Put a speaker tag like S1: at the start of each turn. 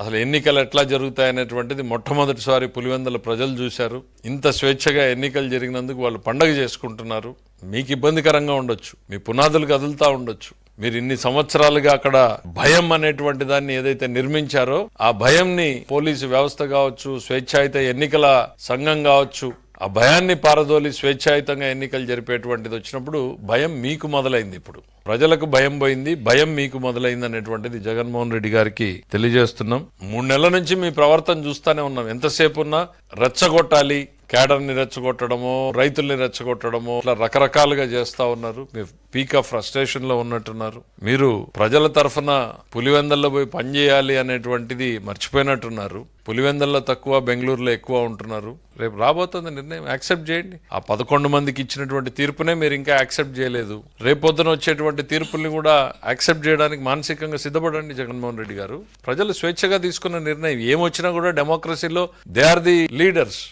S1: అసలు ఎన్నికలు ఎట్లా జరుగుతాయనేటువంటిది మొట్టమొదటిసారి పులివెందుల ప్రజలు చూశారు. ఇంత స్వేచ్ఛగా ఎన్నికలు జరిగినందుకు వాళ్ళు పండగ చేసుకుంటున్నారు. మీకు ఇబ్బందికరంగా ఉండొచ్చు, మీ పునాదులు కదులుతా ఉండొచ్చు. మీరు ఇన్ని సంవత్సరాలుగా అక్కడ భయం అనేటువంటి దాన్ని ఏదైతే నిర్మించారో ఆ భయంని పోలీసు వ్యవస్థ కావచ్చు, స్వేచ్ఛాయుత ఎన్నికల సంఘం కావచ్చు, ఆ భయాన్ని పారదోలి స్వేచ్ఛాయుతంగా ఎన్నికలు జరిపేటువంటిది వచ్చినప్పుడు భయం మీకు మొదలైంది. ఇప్పుడు ప్రజలకు భయం పోయింది, భయం మీకు మొదలైంది అనేటువంటిది జగన్మోహన్ రెడ్డి గారికి తెలియజేస్తున్నాం. 3 నెలల నుంచి మీ ప్రవర్తన చూస్తానే ఉన్నాం. ఎంతసేపు ఉన్నా రెచ్చగొట్టాలి, క్యాడర్ని రెచ్చగొట్టడమో, రైతుల్ని రెచ్చగొట్టడమో, ఇట్లా రకరకాలుగా చేస్తా ఉన్నారు. మీరు పీక్ ఆఫ్ ఫ్రస్ట్రేషన్ లో ఉన్నట్టున్నారు. మీరు ప్రజల తరఫున పులివెందల్లో పోయి పనిచేయాలి అనేటువంటిది మర్చిపోయినట్టున్నారు. పులివెందల్లో తక్కువ, బెంగళూరులో ఎక్కువ ఉంటున్నారు. రేపు రాబోతుంది నిర్ణయం, యాక్సెప్ట్ చేయండి. ఆ 11 మందికి ఇచ్చినటువంటి తీర్పునే మీరు ఇంకా యాక్సెప్ట్ చేయలేదు. రేపొద్దున వచ్చేటువంటి తీర్పుల్ని కూడా యాక్సెప్ట్ చేయడానికి మానసికంగా సిద్ధపడండి. జగన్మోహన్ రెడ్డి గారు ప్రజలు స్వేచ్ఛగా తీసుకున్న నిర్ణయం ఏమొచ్చినా కూడా డెమోక్రసీలో దే ఆర్ ది లీడర్స్.